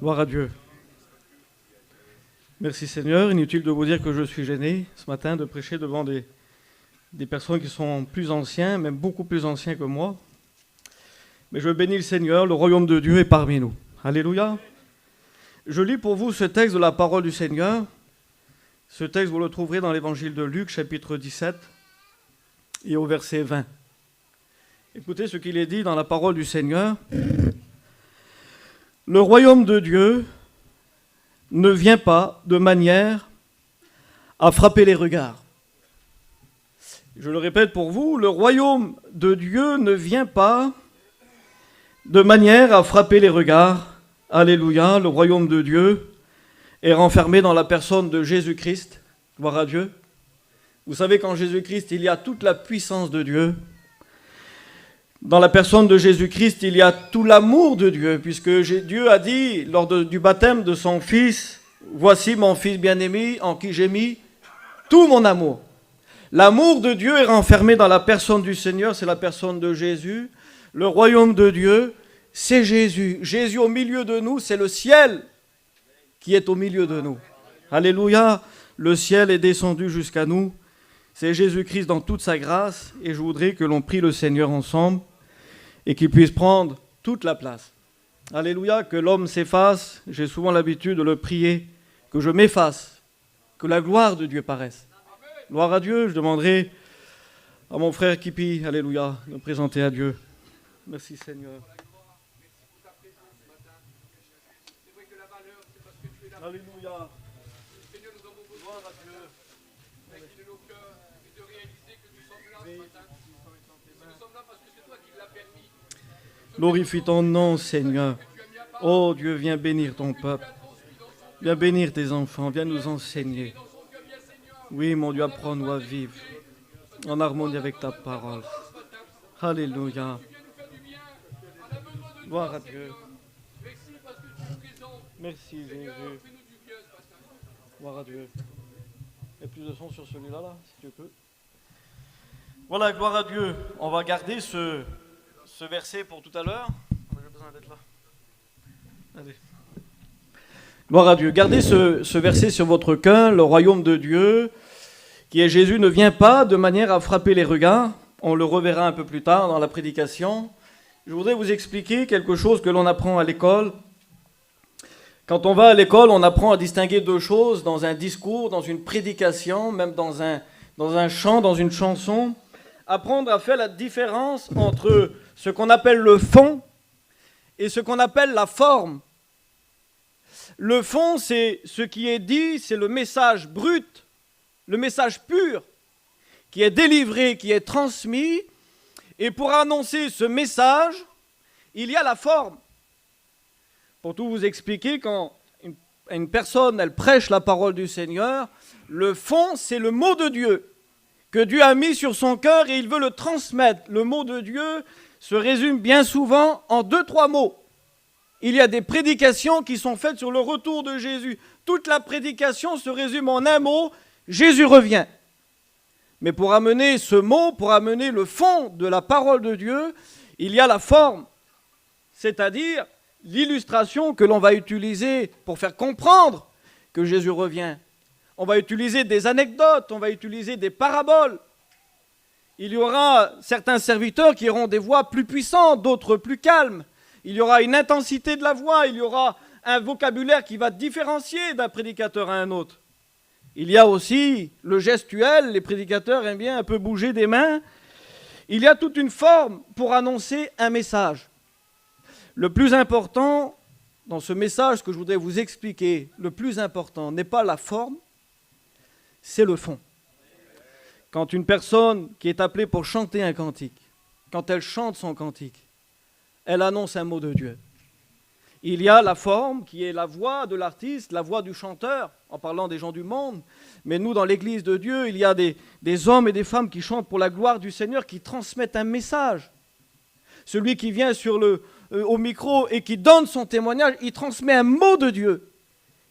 Gloire à Dieu. Merci Seigneur. Inutile de vous dire que je suis gêné ce matin de prêcher devant des personnes qui sont plus anciens, même beaucoup plus anciens que moi. Mais je bénis le Seigneur, le royaume de Dieu est parmi nous. Alléluia. Je lis pour vous ce texte de la parole du Seigneur. Ce texte, vous le trouverez dans l'évangile de Luc, chapitre 17, et au verset 20. Écoutez ce qu'il est dit dans la parole du Seigneur. Le royaume de Dieu ne vient pas de manière à frapper les regards. Je le répète pour vous, le royaume de Dieu ne vient pas de manière à frapper les regards. Alléluia, le royaume de Dieu est renfermé dans la personne de Jésus-Christ. Gloire à Dieu. Vous savez qu'en Jésus-Christ, il y a toute la puissance de Dieu. Dans la personne de Jésus-Christ, il y a tout l'amour de Dieu, puisque Dieu a dit lors du baptême de son Fils, « Voici mon Fils bien-aimé, en qui j'ai mis tout mon amour. » L'amour de Dieu est renfermé dans la personne du Seigneur, c'est la personne de Jésus. Le royaume de Dieu, c'est Jésus. Jésus au milieu de nous, c'est le ciel qui est au milieu de nous. Alléluia, le ciel est descendu jusqu'à nous. C'est Jésus-Christ dans toute sa grâce, et je voudrais que l'on prie le Seigneur ensemble et qu'il puisse prendre toute la place. Alléluia, que l'homme s'efface, j'ai souvent l'habitude de le prier, que je m'efface, que la gloire de Dieu paraisse. Gloire à Dieu, je demanderai à mon frère Kipi, alléluia, de me présenter à Dieu. Merci Seigneur. Alléluia. Seigneur, nous avons besoin d'incliner nos cœurs et de réaliser que nous sommes là ce matin. Nous sommes là parce que c'est toi qui l'as permis. Glorifie ton nom, Seigneur. Oh Dieu, viens bénir ton peuple. Viens bénir tes enfants. Viens nous enseigner. Oui, mon Dieu, apprends-nous à vivre en harmonie avec ta parole. Alléluia. Gloire à Dieu. Merci Jésus. Gloire à Dieu. Il y a plus de son sur celui-là, là, si tu peux. Voilà, gloire à Dieu. On va garder ce verset pour tout à l'heure. J'ai besoin d'être là. Allez. Gloire à Dieu. Gardez ce verset sur votre cœur. Le royaume de Dieu, qui est Jésus, ne vient pas de manière à frapper les regards. On le reverra un peu plus tard dans la prédication. Je voudrais vous expliquer quelque chose que l'on apprend à l'école. Quand on va à l'école, on apprend à distinguer deux choses dans un discours, dans une prédication, même dans un chant, dans une chanson. Apprendre à faire la différence entre ce qu'on appelle le fond et ce qu'on appelle la forme. Le fond, c'est ce qui est dit, c'est le message brut, le message pur, qui est délivré, qui est transmis. Et pour annoncer ce message, il y a la forme. Pour tout vous expliquer, quand une personne, elle prêche la parole du Seigneur, le fond, c'est le mot de Dieu que Dieu a mis sur son cœur et il veut le transmettre. Le mot de Dieu se résume bien souvent en 2-3 mots. Il y a des prédications qui sont faites sur le retour de Jésus. Toute la prédication se résume en un mot, Jésus revient. Mais pour amener ce mot, pour amener le fond de la parole de Dieu, il y a la forme, c'est-à-dire l'illustration que l'on va utiliser pour faire comprendre que Jésus revient. On va utiliser des anecdotes, on va utiliser des paraboles. Il y aura certains serviteurs qui auront des voix plus puissantes, d'autres plus calmes. Il y aura une intensité de la voix, il y aura un vocabulaire qui va différencier d'un prédicateur à un autre. Il y a aussi le gestuel, les prédicateurs aiment bien un peu bouger des mains. Il y a toute une forme pour annoncer un message. Le plus important dans ce message que je voudrais vous expliquer, le plus important n'est pas la forme, c'est le fond. Quand une personne qui est appelée pour chanter un cantique, quand elle chante son cantique, elle annonce un mot de Dieu. Il y a la forme qui est la voix de l'artiste, la voix du chanteur, en parlant des gens du monde. Mais nous, dans l'Église de Dieu, il y a des hommes et des femmes qui chantent pour la gloire du Seigneur, qui transmettent un message. Celui qui vient au micro et qui donne son témoignage, il transmet un mot de Dieu.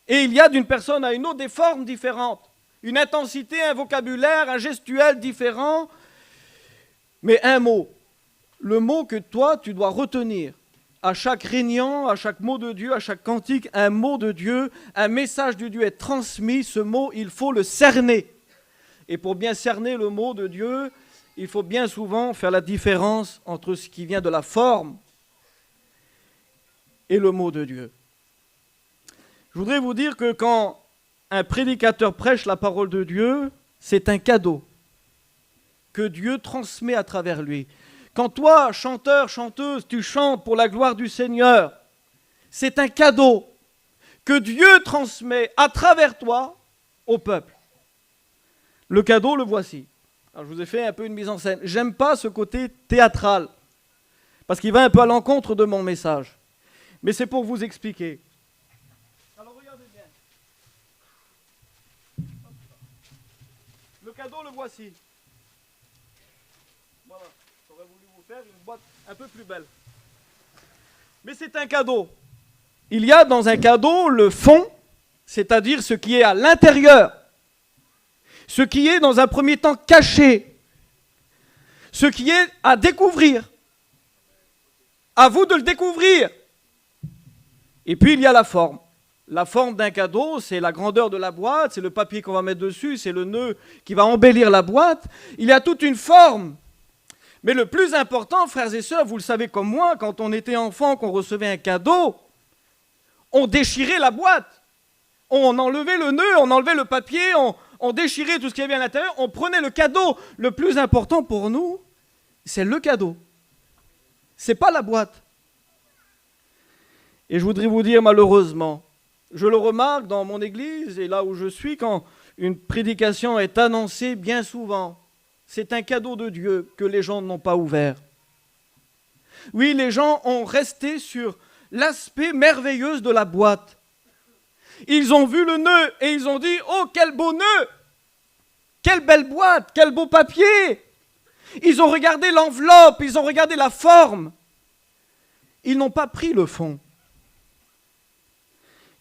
Et il y a d'une personne à une autre des formes différentes. Une intensité, un vocabulaire, un gestuel différent. Mais un mot. Le mot que toi, tu dois retenir. à chaque régnant, à chaque mot de Dieu, à chaque cantique, un mot de Dieu, un message de Dieu est transmis. Ce mot, il faut le cerner. Et pour bien cerner le mot de Dieu, il faut bien souvent faire la différence entre ce qui vient de la forme et le mot de Dieu. Je voudrais vous dire que quand un prédicateur prêche la parole de Dieu, c'est un cadeau que Dieu transmet à travers lui. Quand toi, chanteur, chanteuse, tu chantes pour la gloire du Seigneur, c'est un cadeau que Dieu transmet à travers toi au peuple. Le cadeau, le voici. Alors, je vous ai fait un peu une mise en scène. J'aime pas ce côté théâtral, parce qu'il va un peu à l'encontre de mon message. Mais c'est pour vous expliquer. Alors regardez bien. Le cadeau, le voici. Voilà, j'aurais voulu vous faire une boîte un peu plus belle. Mais c'est un cadeau. Il y a dans un cadeau le fond, c'est-à-dire ce qui est à l'intérieur. Ce qui est dans un premier temps caché. Ce qui est à découvrir. À vous de le découvrir. Et puis il y a la forme. La forme d'un cadeau, c'est la grandeur de la boîte, c'est le papier qu'on va mettre dessus, c'est le nœud qui va embellir la boîte. Il y a toute une forme. Mais le plus important, frères et sœurs, vous le savez comme moi, quand on était enfant, qu'on recevait un cadeau, on déchirait la boîte. On enlevait le nœud, on enlevait le papier, on déchirait tout ce qu'il y avait à l'intérieur, on prenait le cadeau. Le plus important pour nous, c'est le cadeau. C'est pas la boîte. Et je voudrais vous dire, malheureusement, je le remarque dans mon église et là où je suis, quand une prédication est annoncée, bien souvent, c'est un cadeau de Dieu que les gens n'ont pas ouvert. Oui, les gens ont resté sur l'aspect merveilleux de la boîte. Ils ont vu le nœud et ils ont dit « Oh, quel beau nœud! Quelle belle boîte! Quel beau papier !» Ils ont regardé l'enveloppe, ils ont regardé la forme. Ils n'ont pas pris le fond.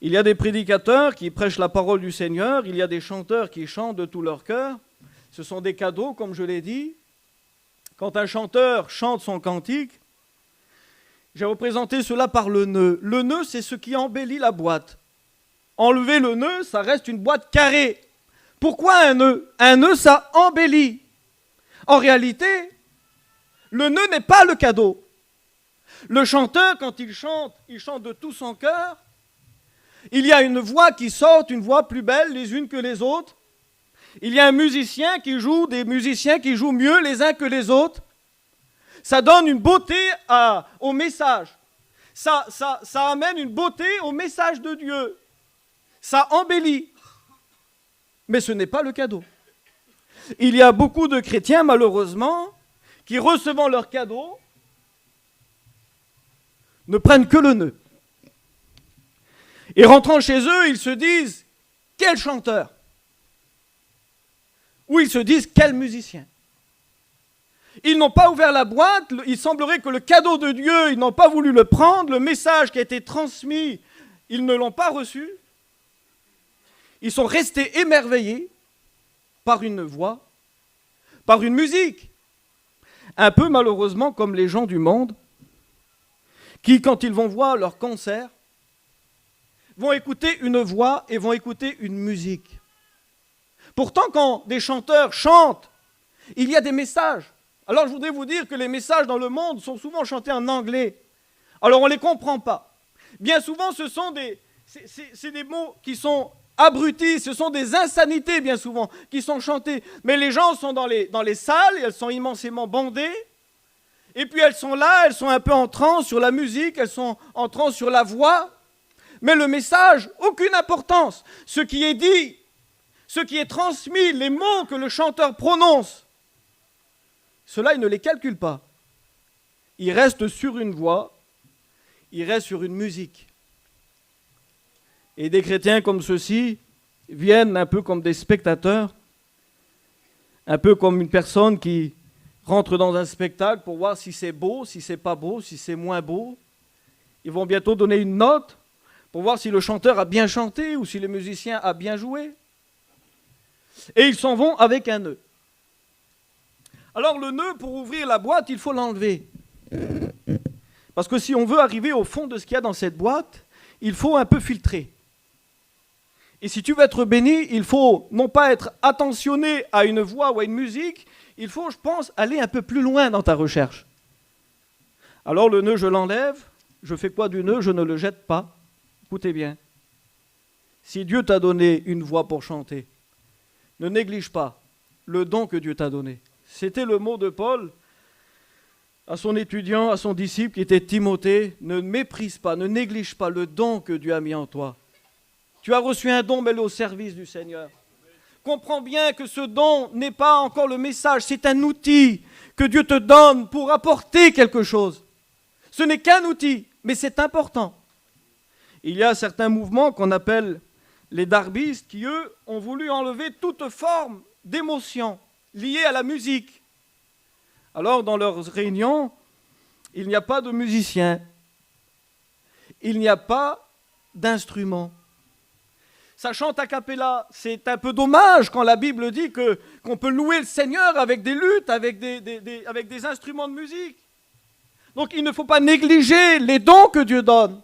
Il y a des prédicateurs qui prêchent la parole du Seigneur, il y a des chanteurs qui chantent de tout leur cœur. Ce sont des cadeaux, comme je l'ai dit. Quand un chanteur chante son cantique, j'ai représenté cela par le nœud. Le nœud, c'est ce qui embellit la boîte. Enlever le nœud, ça reste une boîte carrée. Pourquoi un nœud? Un nœud, ça embellit. En réalité, le nœud n'est pas le cadeau. Le chanteur, quand il chante de tout son cœur. Il y a une voix qui sort, une voix plus belle les unes que les autres. Il y a un musicien qui joue, des musiciens qui jouent mieux les uns que les autres. Ça donne une beauté au message. Ça amène une beauté au message de Dieu. Ça embellit. Mais ce n'est pas le cadeau. Il y a beaucoup de chrétiens, malheureusement, qui, recevant leur cadeau, ne prennent que le nœud. Et rentrant chez eux, ils se disent « Quel chanteur !» Ou ils se disent « Quel musicien !» Ils n'ont pas ouvert la boîte, il semblerait que le cadeau de Dieu, ils n'ont pas voulu le prendre, le message qui a été transmis, ils ne l'ont pas reçu. Ils sont restés émerveillés par une voix, par une musique. Un peu malheureusement comme les gens du monde, qui quand ils vont voir leur concert, vont écouter une voix et vont écouter une musique. Pourtant, quand des chanteurs chantent, il y a des messages. Alors, je voudrais vous dire que les messages dans le monde sont souvent chantés en anglais. Alors, on ne les comprend pas. Bien souvent, ce sont des mots qui sont abrutis, ce sont des insanités, bien souvent, qui sont chantées. Mais les gens sont dans les salles, et elles sont immensément bondées. Et puis, elles sont là, elles sont un peu en transe sur la musique, elles sont en transe sur la voix. Mais le message, aucune importance. Ce qui est dit, ce qui est transmis, les mots que le chanteur prononce, cela, il ne les calcule pas. Il reste sur une voix, il reste sur une musique. Et des chrétiens comme ceux-ci viennent un peu comme des spectateurs, un peu comme une personne qui rentre dans un spectacle pour voir si c'est beau, si c'est pas beau, si c'est moins beau. Ils vont bientôt donner une note pour voir si le chanteur a bien chanté ou si le musicien a bien joué. Et ils s'en vont avec un nœud. Alors le nœud, pour ouvrir la boîte, il faut l'enlever. Parce que si on veut arriver au fond de ce qu'il y a dans cette boîte, il faut un peu filtrer. Et si tu veux être béni, il faut non pas être attentionné à une voix ou à une musique, il faut, je pense, aller un peu plus loin dans ta recherche. Alors le nœud, je l'enlève. Je fais quoi du nœud? Je ne le jette pas. Écoutez bien. Si Dieu t'a donné une voix pour chanter, ne néglige pas le don que Dieu t'a donné. C'était le mot de Paul à son étudiant, à son disciple qui était Timothée. Ne méprise pas, ne néglige pas le don que Dieu a mis en toi. Tu as reçu un don, mets-le au service du Seigneur. Comprends bien que ce don n'est pas encore le message, c'est un outil que Dieu te donne pour apporter quelque chose. Ce n'est qu'un outil, mais c'est important. Il y a certains mouvements qu'on appelle les darbistes qui, eux, ont voulu enlever toute forme d'émotion liée à la musique. Alors, dans leurs réunions, il n'y a pas de musiciens, il n'y a pas d'instruments. Ça chante a cappella. C'est un peu dommage quand la Bible dit qu'on peut louer le Seigneur avec des luttes, avec des instruments de musique. Donc il ne faut pas négliger les dons que Dieu donne.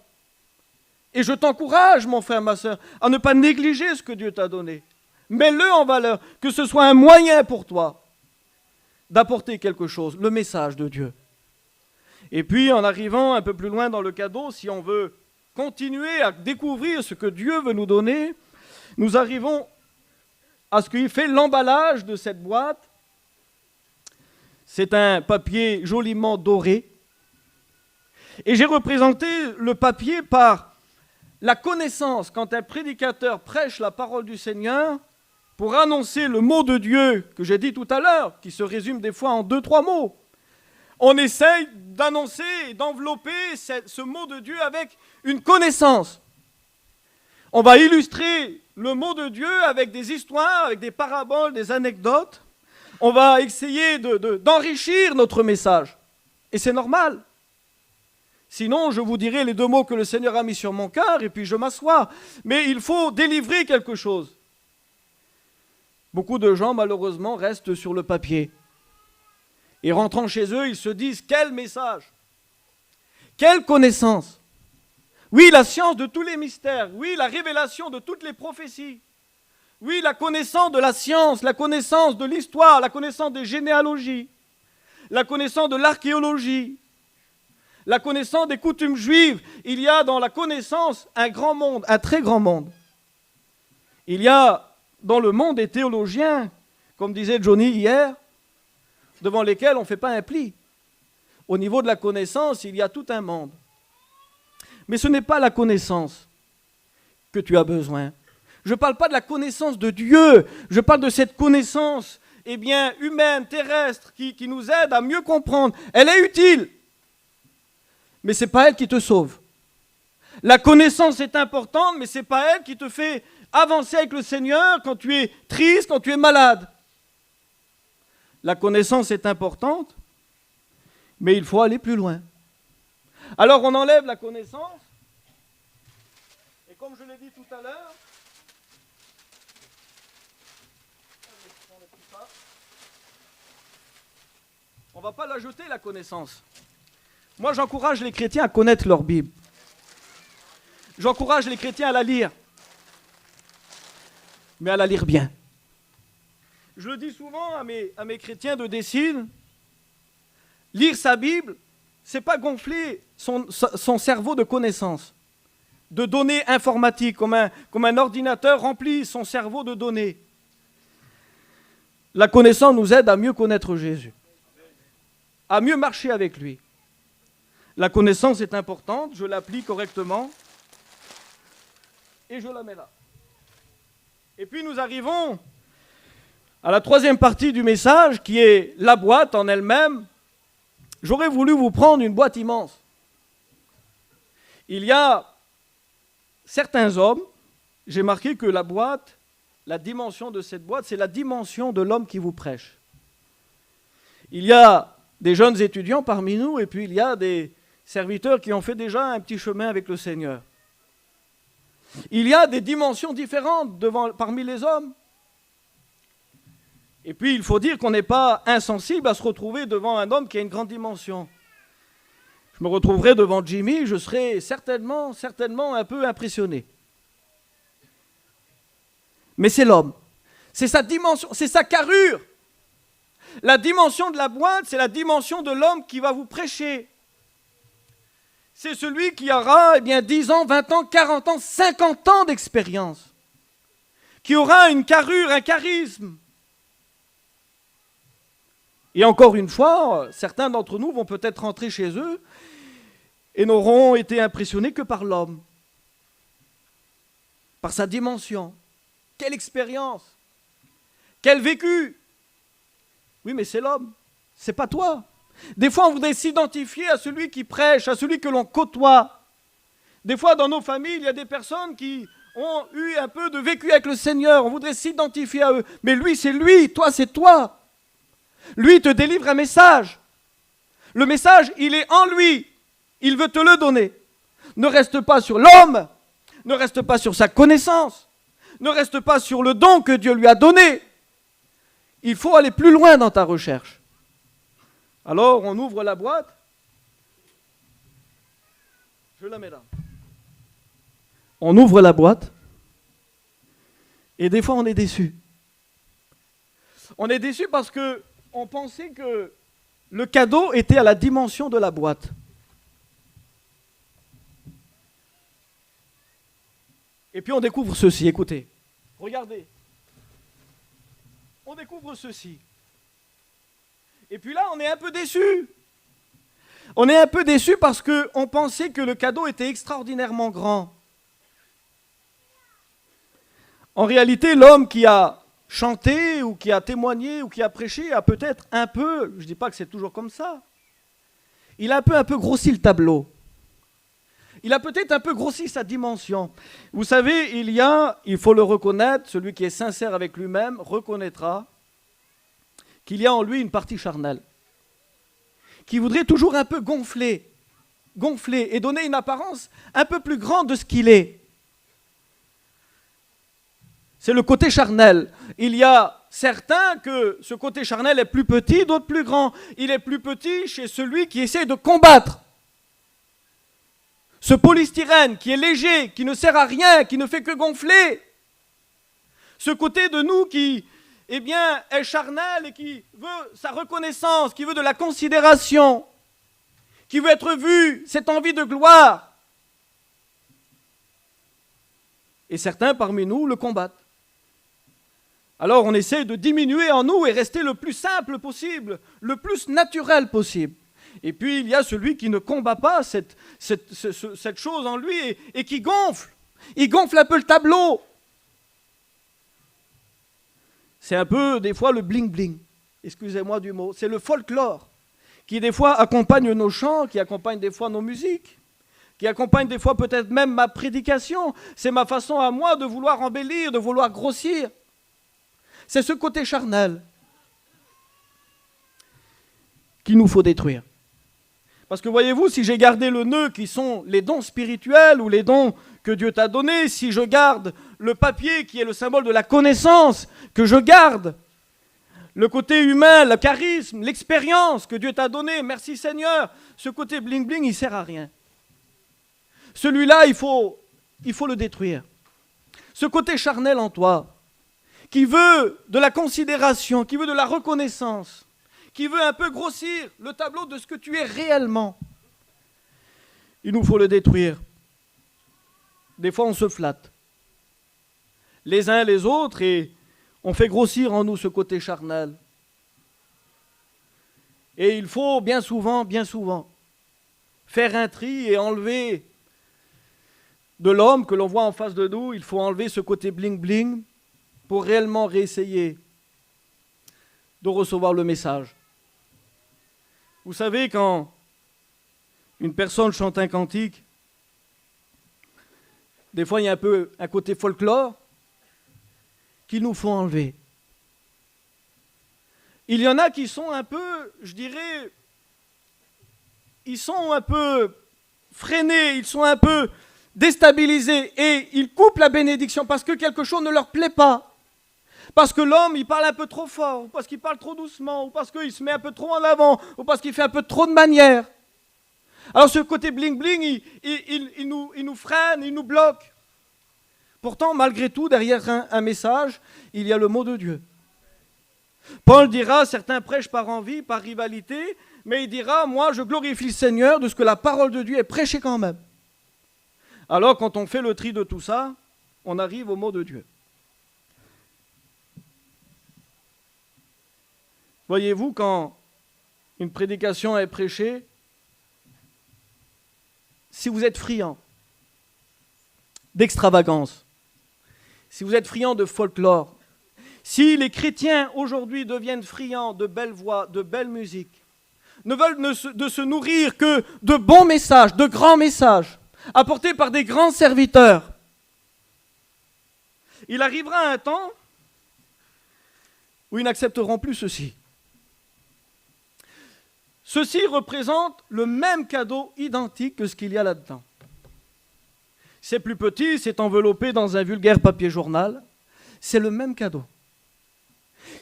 Et je t'encourage, mon frère, ma soeur, à ne pas négliger ce que Dieu t'a donné. Mets-le en valeur, que ce soit un moyen pour toi d'apporter quelque chose, le message de Dieu. Et puis, en arrivant un peu plus loin dans le cadeau, si on veut continuer à découvrir ce que Dieu veut nous donner, nous arrivons à ce qui fait l'emballage de cette boîte. C'est un papier joliment doré. Et j'ai représenté le papier par la connaissance. Quand un prédicateur prêche la parole du Seigneur, pour annoncer le mot de Dieu que j'ai dit tout à l'heure, qui se résume des fois en 2-3 mots, on essaye d'annoncer, d'envelopper ce mot de Dieu avec une connaissance. On va illustrer le mot de Dieu avec des histoires, avec des paraboles, des anecdotes. On va essayer d'enrichir notre message. Et c'est normal. Sinon, je vous dirai les 2 mots que le Seigneur a mis sur mon cœur et puis je m'assois. Mais il faut délivrer quelque chose. Beaucoup de gens, malheureusement, restent sur le papier. Et rentrant chez eux, ils se disent, quel message, quelle connaissance. Oui, la science de tous les mystères, oui, la révélation de toutes les prophéties. Oui, la connaissance de la science, la connaissance de l'histoire, la connaissance des généalogies, la connaissance de l'archéologie, la connaissance des coutumes juives. Il y a dans la connaissance un grand monde, un très grand monde. Il y a dans le monde des théologiens, comme disait Johnny hier, devant lesquels on ne fait pas un pli. Au niveau de la connaissance, il y a tout un monde. Mais ce n'est pas la connaissance que tu as besoin. Je ne parle pas de la connaissance de Dieu, je parle de cette connaissance humaine, terrestre, qui nous aide à mieux comprendre. Elle est utile, mais ce n'est pas elle qui te sauve. La connaissance est importante, mais ce n'est pas elle qui te fait avancer avec le Seigneur quand tu es triste, quand tu es malade. La connaissance est importante, mais il faut aller plus loin. Alors on enlève la connaissance, et comme je l'ai dit tout à l'heure, on ne va pas la jeter, la connaissance. Moi, j'encourage les chrétiens à connaître leur Bible. J'encourage les chrétiens à la lire, mais à la lire bien. Je le dis souvent à mes chrétiens de Dessines, lire sa Bible, ce n'est pas gonfler son cerveau de connaissances, de données informatiques, comme un ordinateur remplit son cerveau de données. La connaissance nous aide à mieux connaître Jésus, à mieux marcher avec lui. La connaissance est importante, je l'applique correctement, et je la mets là. Et puis nous arrivons à la 3e partie du message, qui est la boîte en elle-même. J'aurais voulu vous prendre une boîte immense. Il y a certains hommes, j'ai marqué que la boîte, la dimension de cette boîte, c'est la dimension de l'homme qui vous prêche. Il y a des jeunes étudiants parmi nous, et puis il y a des serviteurs qui ont fait déjà un petit chemin avec le Seigneur. Il y a des dimensions différentes parmi les hommes. Et puis, il faut dire qu'on n'est pas insensible à se retrouver devant un homme qui a une grande dimension. je me retrouverai devant Jimmy, je serai certainement un peu impressionné. Mais c'est l'homme. C'est sa dimension, c'est sa carrure. La dimension de la boîte, c'est la dimension de l'homme qui va vous prêcher. C'est celui qui aura 10 ans, 20 ans, 40 ans, 50 ans d'expérience. Qui aura une carrure, un charisme. Et encore une fois, certains d'entre nous vont peut-être rentrer chez eux et n'auront été impressionnés que par l'homme. Par sa dimension. Quelle expérience! Quel vécu! Oui, mais c'est l'homme, c'est pas toi. Des fois, on voudrait s'identifier à celui qui prêche, à celui que l'on côtoie. Des fois, dans nos familles, il y a des personnes qui ont eu un peu de vécu avec le Seigneur. On voudrait s'identifier à eux. Mais lui, c'est lui, toi, c'est toi. Lui te délivre un message. Le message, il est en lui. Il veut te le donner. Ne reste pas sur l'homme. Ne reste pas sur sa connaissance. Ne reste pas sur le don que Dieu lui a donné. Il faut aller plus loin dans ta recherche. Alors, on ouvre la boîte. Je la mets là. On ouvre la boîte. Et des fois, on est déçu. On est déçu parce qu'on pensait que le cadeau était à la dimension de la boîte. Et puis on découvre ceci, écoutez. Regardez. On découvre ceci. Et puis là, on est un peu déçu. On est un peu déçu parce qu'on pensait que le cadeau était extraordinairement grand. En réalité, l'homme qui a chanté ou qui a témoigné ou qui a prêché a peut-être un peu, je ne dis pas que c'est toujours comme ça, il a un peu grossi le tableau. Il a peut-être un peu grossi sa dimension. Vous savez, il faut le reconnaître, celui qui est sincère avec lui-même reconnaîtra qu'il y a en lui une partie charnelle, qui voudrait toujours un peu gonfler et donner une apparence un peu plus grande de ce qu'il est. C'est le côté charnel. Il y a certains que ce côté charnel est plus petit, d'autres plus grand. Il est plus petit chez celui qui essaie de combattre. Ce polystyrène qui est léger, qui ne sert à rien, qui ne fait que gonfler. Ce côté de nous qui, est charnel et qui veut sa reconnaissance, qui veut de la considération, qui veut être vu, cette envie de gloire. Et certains parmi nous le combattent. Alors on essaie de diminuer en nous et rester le plus simple possible, le plus naturel possible. Et puis il y a celui qui ne combat pas cette chose en lui et qui gonfle. Il gonfle un peu le tableau. C'est un peu des fois le bling-bling, excusez-moi du mot. C'est le folklore qui des fois accompagne nos chants, qui accompagne des fois nos musiques, qui accompagne des fois peut-être même ma prédication. C'est ma façon à moi de vouloir embellir, de vouloir grossir. C'est ce côté charnel qu'il nous faut détruire. Parce que voyez-vous, si j'ai gardé le nœud qui sont les dons spirituels ou les dons que Dieu t'a donnés, si je garde le papier qui est le symbole de la connaissance, que je garde le côté humain, le charisme, l'expérience que Dieu t'a donné, merci Seigneur, ce côté bling-bling, il ne sert à rien. Celui-là, il faut le détruire. Ce côté charnel en toi, qui veut de la considération, qui veut de la reconnaissance, qui veut un peu grossir le tableau de ce que tu es réellement. Il nous faut le détruire. Des fois, on se flatte, les uns les autres, et on fait grossir en nous ce côté charnel. Et il faut bien souvent, faire un tri et enlever de l'homme que l'on voit en face de nous, il faut enlever ce côté bling-bling pour réellement réessayer de recevoir le message. Vous savez, quand une personne chante un cantique, des fois il y a un peu un côté folklore qu'il nous faut enlever. Il y en a qui sont un peu, je dirais, ils sont un peu freinés, ils sont un peu déstabilisés et ils coupent la bénédiction parce que quelque chose ne leur plaît pas. Parce que l'homme, il parle un peu trop fort, ou parce qu'il parle trop doucement, ou parce qu'il se met un peu trop en avant, ou parce qu'il fait un peu trop de manières. Alors ce côté bling-bling, il nous freine, il nous bloque. Pourtant, malgré tout, derrière un message, il y a le mot de Dieu. Paul dira, certains prêchent par envie, par rivalité, mais il dira, moi je glorifie le Seigneur de ce que la parole de Dieu est prêchée quand même. Alors quand on fait le tri de tout ça, on arrive au mot de Dieu. Voyez-vous, quand une prédication est prêchée, si vous êtes friand d'extravagance, si vous êtes friand de folklore, si les chrétiens aujourd'hui deviennent friands de belles voix, de belle musique, ne veulent de se nourrir que de bons messages, de grands messages, apportés par des grands serviteurs, il arrivera un temps où ils n'accepteront plus ceci. Ceci représente le même cadeau identique que ce qu'il y a là-dedans. C'est plus petit, c'est enveloppé dans un vulgaire papier journal. C'est le même cadeau.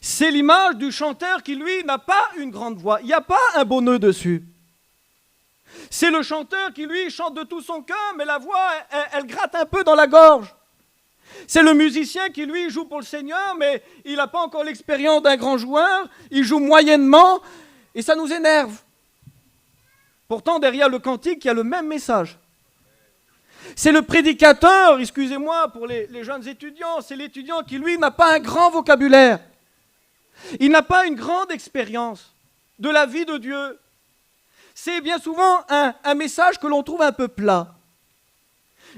C'est l'image du chanteur qui, lui, n'a pas une grande voix. Il n'y a pas un beau nœud dessus. C'est le chanteur qui, lui, chante de tout son cœur, mais la voix, elle gratte un peu dans la gorge. C'est le musicien qui, lui, joue pour le Seigneur, mais il n'a pas encore l'expérience d'un grand joueur. Il joue moyennement. Et ça nous énerve. Pourtant, derrière le cantique, il y a le même message. C'est le prédicateur, excusez-moi pour les jeunes étudiants, c'est l'étudiant qui, lui, n'a pas un grand vocabulaire. Il n'a pas une grande expérience de la vie de Dieu. C'est bien souvent un message que l'on trouve un peu plat.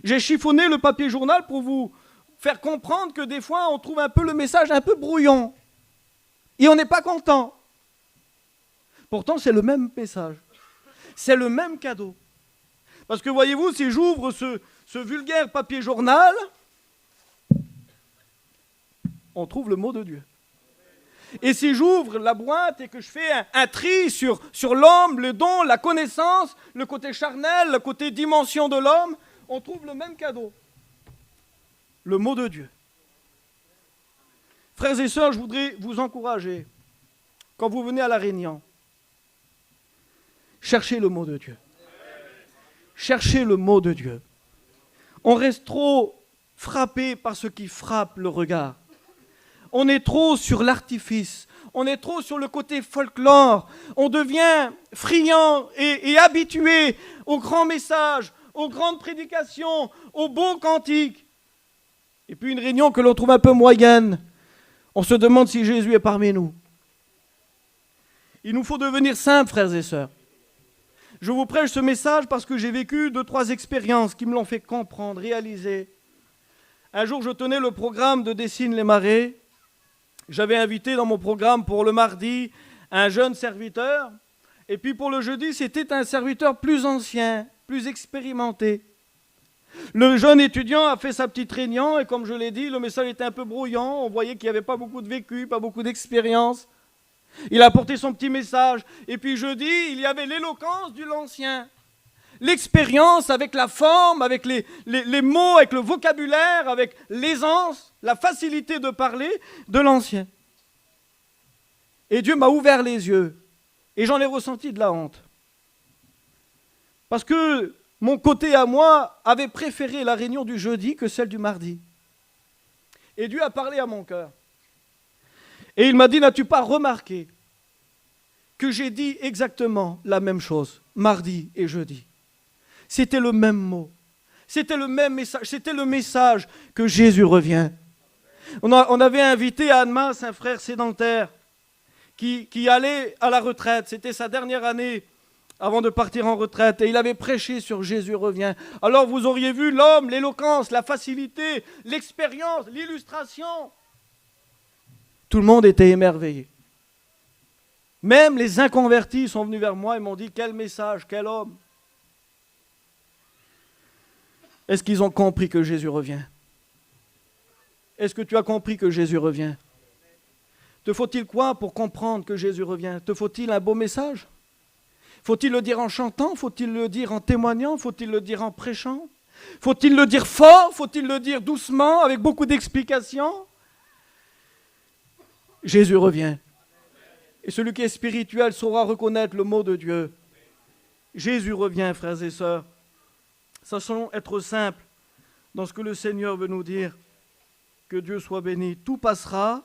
J'ai chiffonné le papier journal pour vous faire comprendre que des fois, on trouve un peu le message un peu brouillon. Et on n'est pas content. Pourtant, c'est le même message. C'est le même cadeau. Parce que voyez-vous, si j'ouvre ce vulgaire papier journal, on trouve le mot de Dieu. Et si j'ouvre la boîte et que je fais un tri sur l'homme, le don, la connaissance, le côté charnel, le côté dimension de l'homme, on trouve le même cadeau. Le mot de Dieu. Frères et sœurs, je voudrais vous encourager, quand vous venez à la Réunion, cherchez le mot de Dieu. Cherchez le mot de Dieu. On reste trop frappé par ce qui frappe le regard. On est trop sur l'artifice. On est trop sur le côté folklore. On devient friand et habitué aux grands messages, aux grandes prédications, aux beaux cantiques. Et puis une réunion que l'on trouve un peu moyenne. On se demande si Jésus est parmi nous. Il nous faut devenir simples, frères et sœurs. Je vous prêche ce message parce que j'ai vécu 2-3 expériences qui me l'ont fait comprendre, réaliser. Un jour, je tenais le programme de Dessines-les-Marais. J'avais invité dans mon programme pour le mardi un jeune serviteur. Et puis pour le jeudi, c'était un serviteur plus ancien, plus expérimenté. Le jeune étudiant a fait sa petite réunion et comme je l'ai dit, le message était un peu brouillon. On voyait qu'il n'y avait pas beaucoup de vécu, pas beaucoup d'expérience. Il a apporté son petit message. Et puis jeudi, il y avait l'éloquence de l'ancien. L'expérience avec la forme, avec les mots, avec le vocabulaire, avec l'aisance, la facilité de parler de l'ancien. Et Dieu m'a ouvert les yeux. Et j'en ai ressenti de la honte. Parce que mon côté à moi avait préféré la réunion du jeudi que celle du mardi. Et Dieu a parlé à mon cœur. Et il m'a dit, n'as-tu pas remarqué que j'ai dit exactement la même chose, mardi et jeudi? C'était le même mot, c'était le même message, c'était le message que Jésus revient. On avait invité à Annemasse un frère sédentaire qui allait à la retraite, c'était sa dernière année avant de partir en retraite, et il avait prêché sur Jésus revient. Alors vous auriez vu l'homme, l'éloquence, la facilité, l'expérience, l'illustration. Tout le monde était émerveillé. Même les inconvertis sont venus vers moi et m'ont dit, quel message, quel homme. Est-ce qu'ils ont compris que Jésus revient? Est-ce que tu as compris que Jésus revient? Te faut-il quoi pour comprendre que Jésus revient? Te faut-il un beau message? Faut-il le dire en chantant? Faut-il le dire en témoignant? Faut-il le dire en prêchant? Faut-il le dire fort? Faut-il le dire doucement, avec beaucoup d'explications? Jésus revient. Et celui qui est spirituel saura reconnaître le mot de Dieu. Jésus revient, frères et sœurs. Sachons être simples dans ce que le Seigneur veut nous dire. Que Dieu soit béni. Tout passera,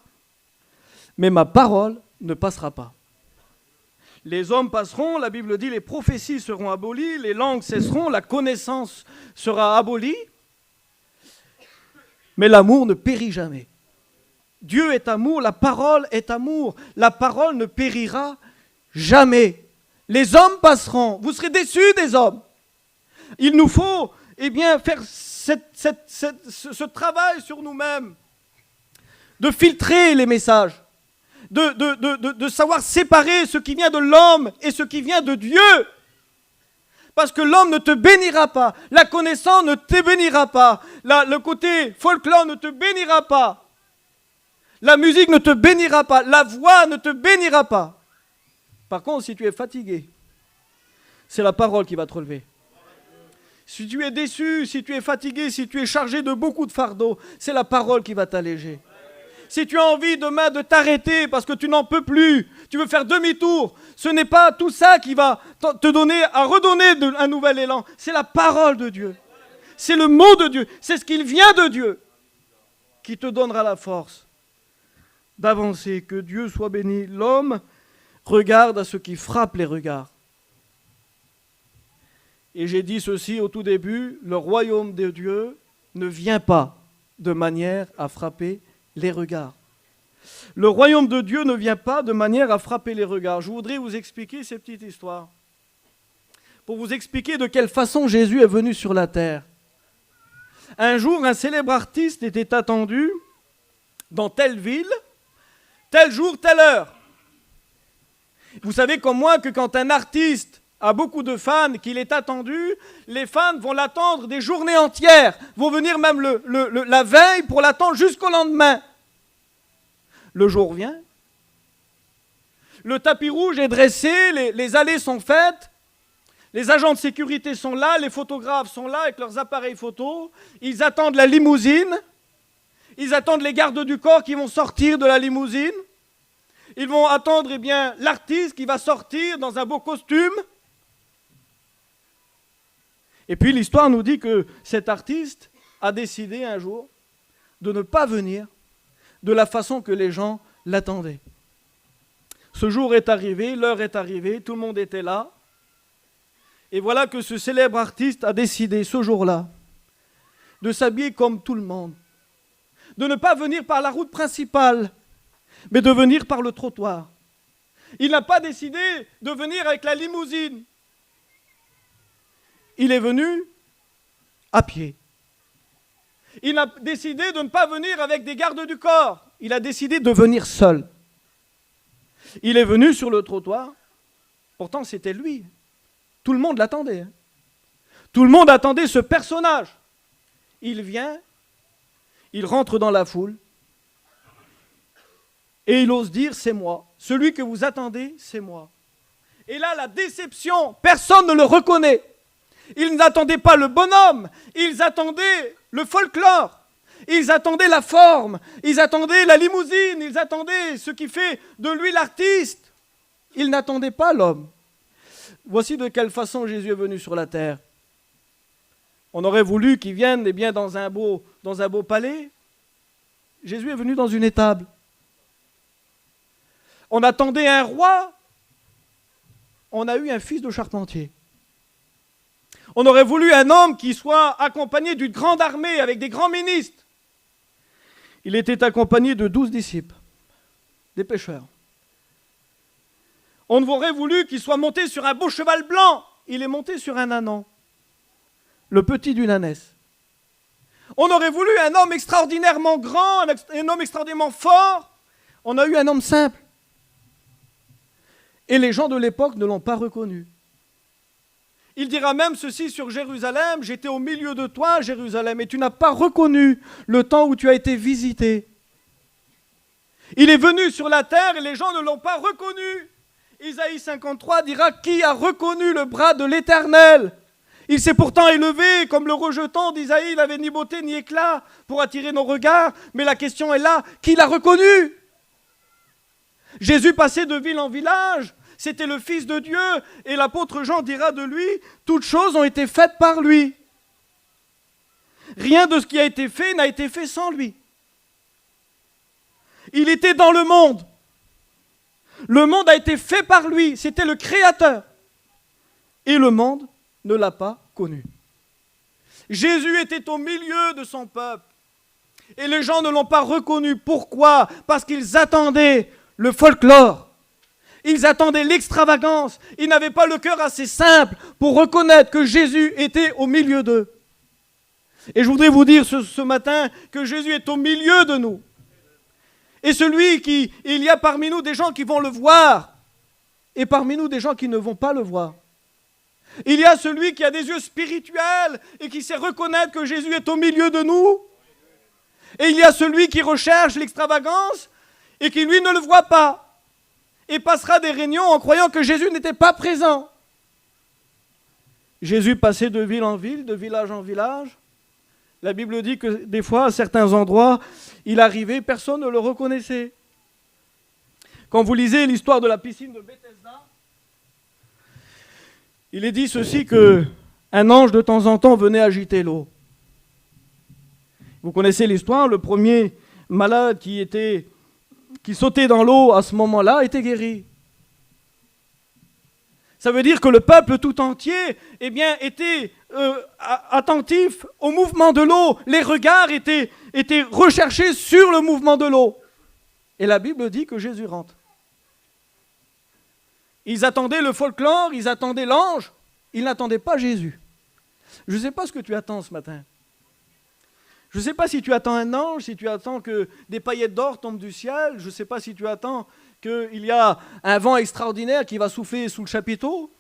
mais ma parole ne passera pas. Les hommes passeront, la Bible dit, les prophéties seront abolies, les langues cesseront, la connaissance sera abolie, mais l'amour ne périt jamais. Dieu est amour, la parole est amour, la parole ne périra jamais. Les hommes passeront, vous serez déçus des hommes. Il nous faut faire ce travail sur nous-mêmes, de filtrer les messages, de savoir séparer ce qui vient de l'homme et ce qui vient de Dieu. Parce que l'homme ne te bénira pas, la connaissance ne te bénira pas, le côté folklore ne te bénira pas, la musique ne te bénira pas, la voix ne te bénira pas. Par contre, si tu es fatigué, c'est la parole qui va te relever. Si tu es déçu, si tu es fatigué, si tu es chargé de beaucoup de fardeaux, c'est la parole qui va t'alléger. Si tu as envie demain de t'arrêter parce que tu n'en peux plus, tu veux faire demi-tour, ce n'est pas tout ça qui va te donner à redonner un nouvel élan. C'est la parole de Dieu. C'est le mot de Dieu. C'est ce qu'il vient de Dieu qui te donnera la force d'avancer. Que Dieu soit béni. L'homme regarde à ce qui frappe les regards. Et j'ai dit ceci au tout début, le royaume de Dieu ne vient pas de manière à frapper les regards. Le royaume de Dieu ne vient pas de manière à frapper les regards. Je voudrais vous expliquer ces petites histoires pour vous expliquer de quelle façon Jésus est venu sur la terre. Un jour, un célèbre artiste était attendu dans telle ville, tel jour, telle heure. Vous savez comme moi que quand un artiste a beaucoup de fans, qu'il est attendu, les fans vont l'attendre des journées entières, vont venir même la veille pour l'attendre jusqu'au lendemain. Le jour vient, le tapis rouge est dressé, les allées sont faites, les agents de sécurité sont là, les photographes sont là avec leurs appareils photo, ils attendent la limousine, ils attendent les gardes du corps qui vont sortir de la limousine, ils vont attendre l'artiste qui va sortir dans un beau costume. Et puis l'histoire nous dit que cet artiste a décidé un jour de ne pas venir de la façon que les gens l'attendaient. Ce jour est arrivé, l'heure est arrivée, tout le monde était là. Et voilà que ce célèbre artiste a décidé ce jour-là de s'habiller comme tout le monde, de ne pas venir par la route principale, mais de venir par le trottoir. Il n'a pas décidé de venir avec la limousine. Il est venu à pied. Il a décidé de ne pas venir avec des gardes du corps. Il a décidé de venir seul. Il est venu sur le trottoir. Pourtant, c'était lui. Tout le monde l'attendait. Tout le monde attendait ce personnage. Il vient, il rentre dans la foule et il ose dire « c'est moi ». Celui que vous attendez, c'est moi. Et là, la déception, personne ne le reconnaît. Ils n'attendaient pas le bonhomme, ils attendaient le folklore, ils attendaient la forme, ils attendaient la limousine, ils attendaient ce qui fait de lui l'artiste. Ils n'attendaient pas l'homme. Voici de quelle façon Jésus est venu sur la terre. On aurait voulu qu'il vienne dans un beau palais. Jésus est venu dans une étable. On attendait un roi. On a eu un fils de charpentier. On aurait voulu un homme qui soit accompagné d'une grande armée avec des grands ministres. Il était accompagné de 12 disciples, des pêcheurs. On aurait voulu qu'il soit monté sur un beau cheval blanc. Il est monté sur un ânon, le petit d'une ânesse. On aurait voulu un homme extraordinairement grand, un homme extraordinairement fort. On a eu un homme simple. Et les gens de l'époque ne l'ont pas reconnu. Il dira même ceci sur Jérusalem, « J'étais au milieu de toi, Jérusalem, et tu n'as pas reconnu le temps où tu as été visité. » Il est venu sur la terre et les gens ne l'ont pas reconnu. Isaïe 53 dira, « Qui a reconnu le bras de l'Éternel ? Il s'est pourtant élevé, comme le rejeton d'Isaïe, il n'avait ni beauté ni éclat pour attirer nos regards. » Mais la question est là, qui l'a reconnu ? Jésus passait de ville en village. c'était le Fils de Dieu. Et l'apôtre Jean dira de lui, toutes choses ont été faites par lui. Rien de ce qui a été fait n'a été fait sans lui. Il était dans le monde. Le monde a été fait par lui. C'était le Créateur. Et le monde ne l'a pas connu. Jésus était au milieu de son peuple. Et les gens ne l'ont pas reconnu. Pourquoi ? Parce qu'ils attendaient le folklore. Ils attendaient l'extravagance. Ils n'avaient pas le cœur assez simple pour reconnaître que Jésus était au milieu d'eux. Et je voudrais vous dire ce matin que Jésus est au milieu de nous. Et il y a parmi nous des gens qui vont le voir. Et parmi nous des gens qui ne vont pas le voir. Il y a celui qui a des yeux spirituels et qui sait reconnaître que Jésus est au milieu de nous. Et il y a celui qui recherche l'extravagance et qui, lui, ne le voit pas. Et passera des réunions en croyant que Jésus n'était pas présent. Jésus passait de ville en ville, de village en village. La Bible dit que des fois, à certains endroits, il arrivait, personne ne le reconnaissait. Quand vous lisez l'histoire de la piscine de Bethesda, il est dit ceci qu'un ange de temps en temps venait agiter l'eau. Vous connaissez l'histoire, le premier malade qui sautait dans l'eau à ce moment-là était guéri. Ça veut dire que le peuple tout entier était attentif au mouvement de l'eau. Les regards étaient recherchés sur le mouvement de l'eau. Et la Bible dit que Jésus rentre. Ils attendaient le folklore, ils attendaient l'ange, ils n'attendaient pas Jésus. Je ne sais pas ce que tu attends ce matin. Je ne sais pas si tu attends un ange, si tu attends que des paillettes d'or tombent du ciel. Je ne sais pas si tu attends qu'il y a un vent extraordinaire qui va souffler sous le chapiteau.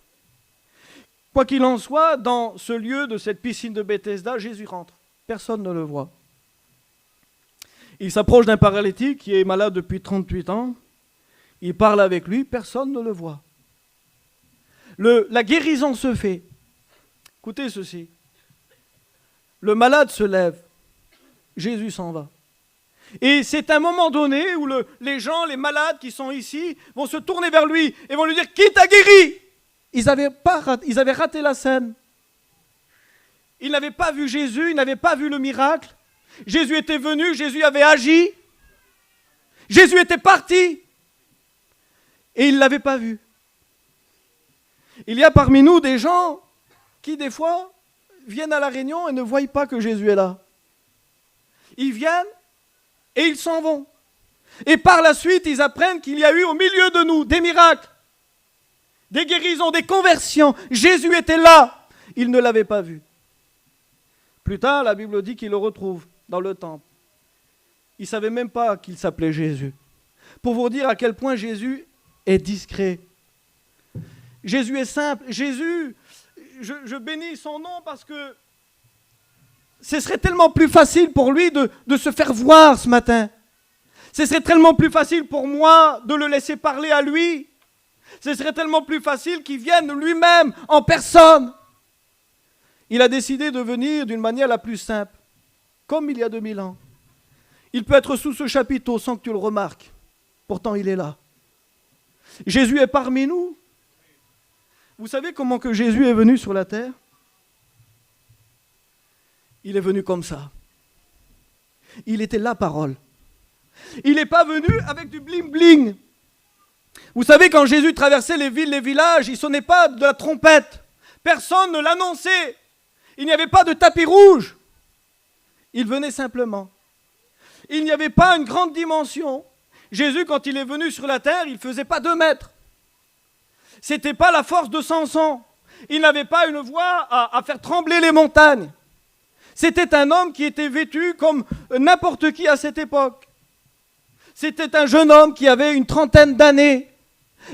Quoi qu'il en soit, dans ce lieu de cette piscine de Bethesda, Jésus rentre. Personne ne le voit. Il s'approche d'un paralytique qui est malade depuis 38 ans. Il parle avec lui, personne ne le voit. La guérison se fait. Écoutez ceci. Le malade se lève. Jésus s'en va. Et c'est un moment donné où les gens, les malades qui sont ici, vont se tourner vers lui et vont lui dire « Qui t'a guéri ?» Ils avaient raté la scène. Ils n'avaient pas vu Jésus, ils n'avaient pas vu le miracle. Jésus était venu, Jésus avait agi. Jésus était parti. Et ils ne l'avaient pas vu. Il y a parmi nous des gens qui, des fois, viennent à la réunion et ne voient pas que Jésus est là. Ils viennent et ils s'en vont. Et par la suite, ils apprennent qu'il y a eu au milieu de nous des miracles, des guérisons, des conversions. Jésus était là. Ils ne l'avaient pas vu. Plus tard, la Bible dit qu'ils le retrouvent dans le temple. Ils ne savaient même pas qu'il s'appelait Jésus. Pour vous dire à quel point Jésus est discret. Jésus est simple. Jésus, je bénis son nom parce que ce serait tellement plus facile pour lui de se faire voir ce matin. Ce serait tellement plus facile pour moi de le laisser parler à lui. Ce serait tellement plus facile qu'il vienne lui-même en personne. Il a décidé de venir d'une manière la plus simple, comme il y a 2000 ans. Il peut être sous ce chapiteau sans que tu le remarques. Pourtant, il est là. Jésus est parmi nous. Vous savez comment que Jésus est venu sur la terre ? Il est venu comme ça. Il était la parole. Il n'est pas venu avec du bling-bling. Vous savez, quand Jésus traversait les villes, les villages, il ne sonnait pas de la trompette. Personne ne l'annonçait. Il n'y avait pas de tapis rouge. Il venait simplement. Il n'y avait pas une grande dimension. Jésus, quand il est venu sur la terre, il ne faisait pas 2 mètres. Ce n'était pas la force de Samson. Il n'avait pas une voix à faire trembler les montagnes. C'était un homme qui était vêtu comme n'importe qui à cette époque. C'était un jeune homme qui avait une 30aine d'années.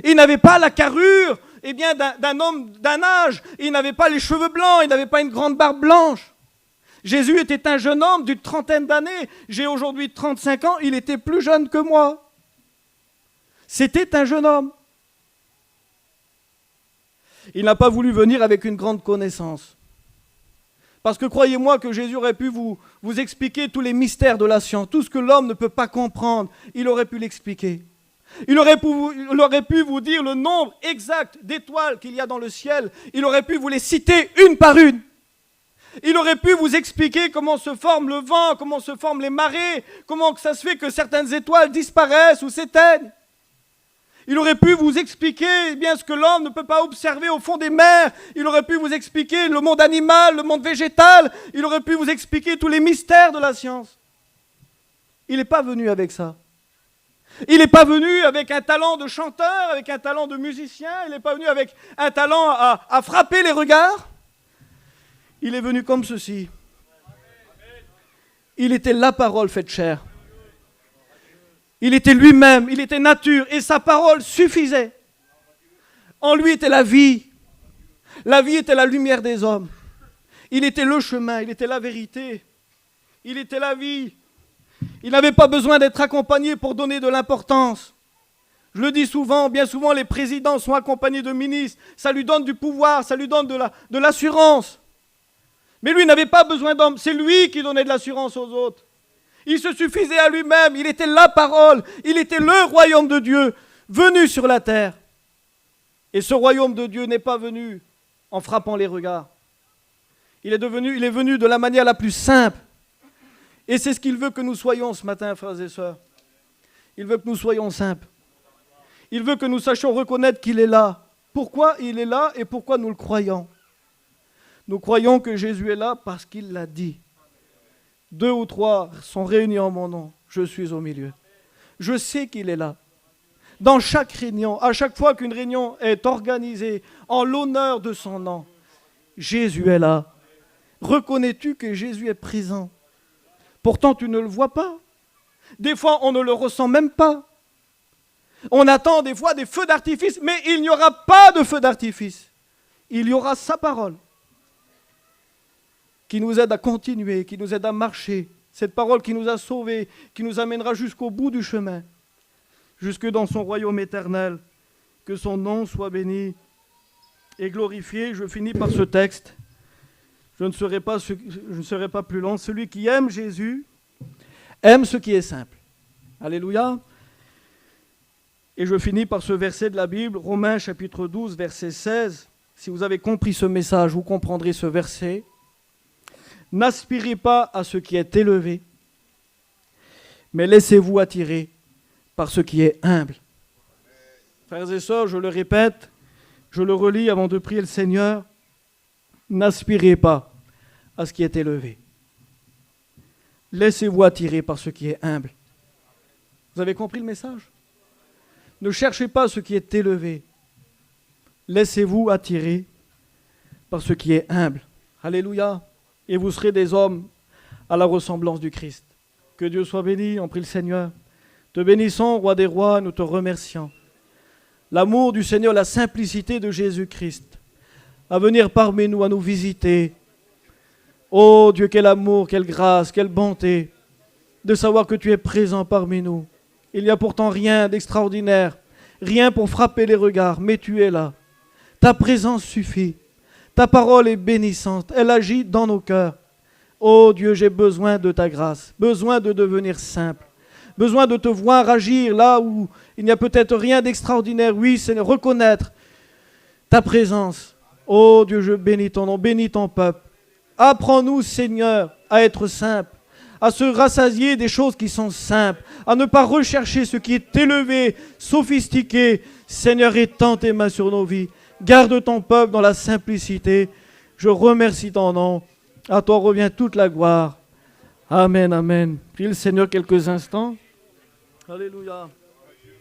Il n'avait pas la carrure d'un homme d'un âge. Il n'avait pas les cheveux blancs, il n'avait pas une grande barbe blanche. Jésus était un jeune homme d'une 30aine d'années. J'ai aujourd'hui 35 ans, il était plus jeune que moi. C'était un jeune homme. Il n'a pas voulu venir avec une grande connaissance. Parce que croyez-moi que Jésus aurait pu vous expliquer tous les mystères de la science, tout ce que l'homme ne peut pas comprendre, il aurait pu l'expliquer. Il aurait pu vous dire le nombre exact d'étoiles qu'il y a dans le ciel. Il aurait pu vous les citer une par une. Il aurait pu vous expliquer comment se forme le vent, comment se forment les marées, comment ça se fait que certaines étoiles disparaissent ou s'éteignent. Il aurait pu vous expliquer bien ce que l'homme ne peut pas observer au fond des mers. Il aurait pu vous expliquer le monde animal, le monde végétal. Il aurait pu vous expliquer tous les mystères de la science. Il n'est pas venu avec ça. Il n'est pas venu avec un talent de chanteur, avec un talent de musicien. Il n'est pas venu avec un talent à frapper les regards. Il est venu comme ceci. Il était la parole faite chair. Il était lui-même, il était nature, et sa parole suffisait. En lui était la vie. La vie était la lumière des hommes. Il était le chemin, il était la vérité. Il était la vie. Il n'avait pas besoin d'être accompagné pour donner de l'importance. Je le dis souvent, bien souvent les présidents sont accompagnés de ministres. Ça lui donne du pouvoir, ça lui donne de l'assurance. Mais lui n'avait pas besoin d'hommes, c'est lui qui donnait de l'assurance aux autres. Il se suffisait à lui-même, il était la parole, il était le royaume de Dieu, venu sur la terre. Et ce royaume de Dieu n'est pas venu en frappant les regards. Il est venu de la manière la plus simple. Et c'est ce qu'il veut que nous soyons ce matin, frères et sœurs. Il veut que nous soyons simples. Il veut que nous sachions reconnaître qu'il est là. Pourquoi il est là et pourquoi nous le croyons? Nous croyons que Jésus est là parce qu'il l'a dit. 2 ou 3 sont réunis en mon nom, je suis au milieu. Je sais qu'il est là. Dans chaque réunion, à chaque fois qu'une réunion est organisée en l'honneur de son nom, Jésus est là. Reconnais-tu que Jésus est présent? Pourtant, tu ne le vois pas. Des fois, on ne le ressent même pas. On attend des fois des feux d'artifice, mais il n'y aura pas de feux d'artifice. Il y aura sa parole qui nous aide à continuer, qui nous aide à marcher. Cette parole qui nous a sauvés, qui nous amènera jusqu'au bout du chemin, jusque dans son royaume éternel. Que son nom soit béni et glorifié. Je finis par ce texte. Je ne serai pas plus long. Celui qui aime Jésus aime ce qui est simple. Alléluia. Et je finis par ce verset de la Bible, Romains chapitre 12, verset 16. Si vous avez compris ce message, vous comprendrez ce verset. N'aspirez pas à ce qui est élevé, mais laissez-vous attirer par ce qui est humble. Frères et sœurs, je le répète, je le relis avant de prier le Seigneur. N'aspirez pas à ce qui est élevé. Laissez-vous attirer par ce qui est humble. Vous avez compris le message? Ne cherchez pas ce qui est élevé. Laissez-vous attirer par ce qui est humble. Alléluia. Et vous serez des hommes à la ressemblance du Christ. Que Dieu soit béni, on prie le Seigneur. Te bénissons, Roi des rois, nous te remercions. L'amour du Seigneur, la simplicité de Jésus-Christ, à venir parmi nous, à nous visiter. Oh Dieu, quel amour, quelle grâce, quelle bonté, de savoir que tu es présent parmi nous. Il n'y a pourtant rien d'extraordinaire, rien pour frapper les regards, mais tu es là. Ta présence suffit. Ta parole est bénissante, elle agit dans nos cœurs. Oh Dieu, j'ai besoin de ta grâce, besoin de devenir simple, besoin de te voir agir là où il n'y a peut-être rien d'extraordinaire. Oui, c'est reconnaître ta présence. Oh Dieu, je bénis ton nom, bénis ton peuple. Apprends-nous, Seigneur, à être simples, à se rassasier des choses qui sont simples, à ne pas rechercher ce qui est élevé, sophistiqué. Seigneur, étends tes mains sur nos vies. Garde ton peuple dans la simplicité. Je remercie ton nom. À toi revient toute la gloire. Amen, amen. Prie le Seigneur quelques instants. Alléluia.